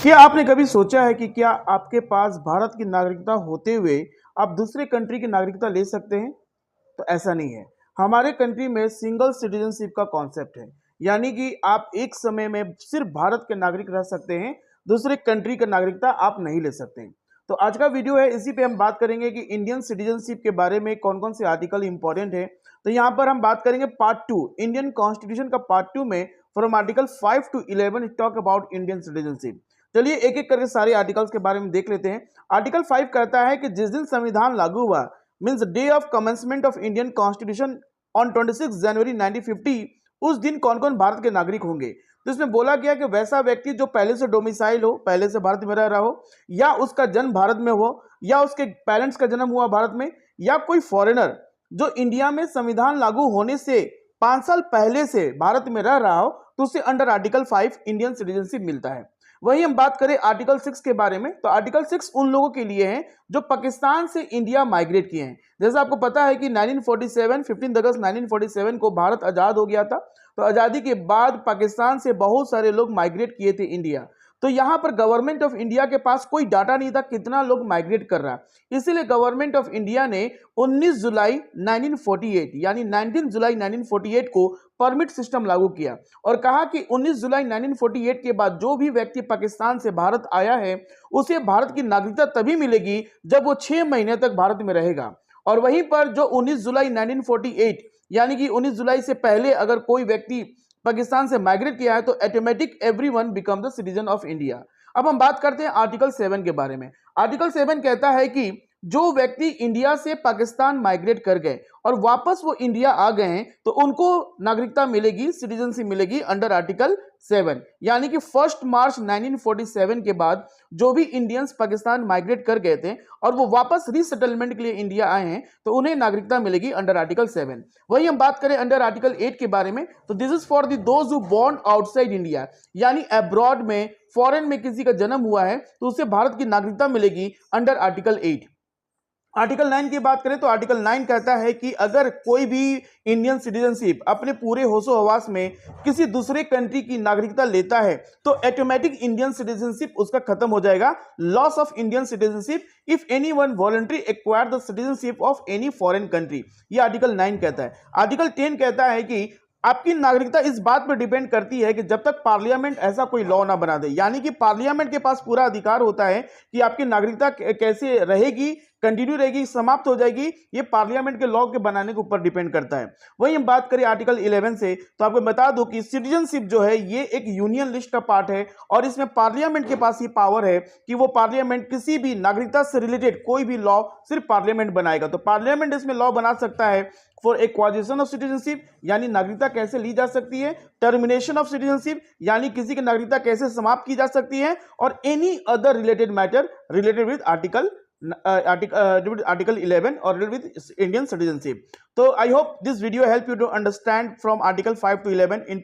क्या आपने कभी सोचा है कि क्या आपके पास भारत की नागरिकता होते हुए आप दूसरे कंट्री की नागरिकता ले सकते हैं? तो ऐसा नहीं है। हमारे कंट्री में सिंगल सिटीजनशिप का कॉन्सेप्ट है, यानी कि आप एक समय में सिर्फ भारत के नागरिक रह सकते हैं, दूसरे कंट्री का नागरिकता आप नहीं ले सकते हैं। तो आज का वीडियो है, इसी पे हम बात करेंगे कि इंडियन सिटीजनशिप के बारे में कौन कौन से आर्टिकल इंपॉर्टेंट है। तो यहाँ पर हम बात करेंगे पार्ट टू, इंडियन कॉन्स्टिट्यूशन का पार्ट टू में from article 5 to 11 talk about Indian citizenship. चलिए एक एक करके सारे आर्टिकल्स के बारे में देख लेते हैं। आर्टिकल 5 कहता है कि जिस दिन संविधान लागू हुआ, means day of commencement of Indian constitution on 26 जनवरी 1950, उस दिन कौन कौन भारत के नागरिक होंगे। तो इसमें बोला गया कि वैसा व्यक्ति जो पहले से डोमिसाइल हो, पहले से भारत में रह रहा हो, या उसका जन्म भारत में हो, या उसके पेरेंट्स का जन्म हुआ भारत में, या कोई फॉरेनर जो इंडिया में संविधान लागू होने से 5 साल पहले से भारत में रह रहा हो, तो उसे अंडर आर्टिकल 5 इंडियन सिटीजनशिप मिलता है। वही हम बात करें आर्टिकल 6 के बारे में, तो आर्टिकल 6 उन लोगों के लिए है जो पाकिस्तान से इंडिया माइग्रेट किए हैं। जैसा आपको पता है कि 1947 15 अगस्त 1947 को भारत आजाद हो गया था। तो आजादी के बाद पाकिस्तान से बहुत सारे लोग माइग्रेट किए थे इंडिया। तो यहाँ पर गवर्नमेंट ऑफ इंडिया के पास कोई डाटा नहीं था कितना लोग माइग्रेट कर रहा है, इसीलिए गवर्नमेंट ऑफ इंडिया ने 19 जुलाई 1948 यानी 19 जुलाई 1948 को परमिट सिस्टम लागू किया और कहा कि 19 जुलाई 1948 के बाद जो भी व्यक्ति पाकिस्तान से भारत आया है उसे भारत की नागरिकता तभी मिलेगी जब वो 6 महीने तक भारत में रहेगा। और वहीं पर जो 19 जुलाई 1948 यानी कि 19 जुलाई से पहले अगर कोई व्यक्ति पाकिस्तान से माइग्रेट किया है तो automatic everyone become the citizen of India. अब हम बात करते हैं आर्टिकल 7 के बारे में। आर्टिकल 7 कहता है कि जो व्यक्ति इंडिया से पाकिस्तान माइग्रेट कर गए और वापस वो इंडिया आ गए हैं तो उनको नागरिकता मिलेगी, सिटीजनशिप मिलेगी अंडर आर्टिकल 7। यानी कि 1 मार्च 1947 के बाद जो भी इंडियंस पाकिस्तान माइग्रेट कर गए थे और वो वापस रीसेटलमेंट के लिए इंडिया आए हैं तो उन्हें नागरिकता मिलेगी अंडर आर्टिकल 7। वही हम बात करें अंडर आर्टिकल 8 के बारे में, तो this is for those who born outside India, यानी अब्रॉड में, फॉरेन में किसी का जन्म हुआ है तो उसे भारत की नागरिकता मिलेगी अंडर आर्टिकल 8। आर्टिकल 9 की बात करें तो आर्टिकल 9 कहता है कि अगर कोई भी इंडियन सिटीजनशिप अपने पूरे होशो हवास में किसी दूसरे कंट्री की नागरिकता लेता है तो ऑटोमेटिक इंडियन सिटीजनशिप उसका खत्म हो जाएगा। Loss of Indian citizenship if anyone voluntary acquire the citizenship of any foreign country, ये आर्टिकल 9 कहता है। आर्टिकल 10 कहता है कि आपकी नागरिकता इस बात पर डिपेंड करती है कि जब तक पार्लियामेंट ऐसा कोई लॉ ना बना दे, यानी कि पार्लियामेंट के पास पूरा अधिकार होता है कि आपकी नागरिकता कैसे रहेगी, कंटिन्यू रहेगी, समाप्त हो जाएगी, ये पार्लियामेंट के लॉ के बनाने के ऊपर डिपेंड करता है। वही हम बात करें आर्टिकल 11 से, तो आपको बता दूं कि सिटीजनशिप जो है ये एक यूनियन लिस्ट का पार्ट है और इसमें पार्लियामेंट के पास ये पावर है कि वो पार्लियामेंट किसी भी नागरिकता से रिलेटेड कोई भी लॉ सिर्फ पार्लियामेंट बनाएगा। तो पार्लियामेंट इसमें लॉ बना सकता है फॉर एक्वाजिशन ऑफ सिटीजनशिप, यानी नागरिकता कैसे ली जा सकती है, टर्मिनेशन ऑफ सिटीजनशिप यानी किसी की नागरिकता कैसे समाप्त की जा सकती है, और any other related matter related with article 11 or with Indian citizenship. So I hope this video help you to understand from article 5 to 11 in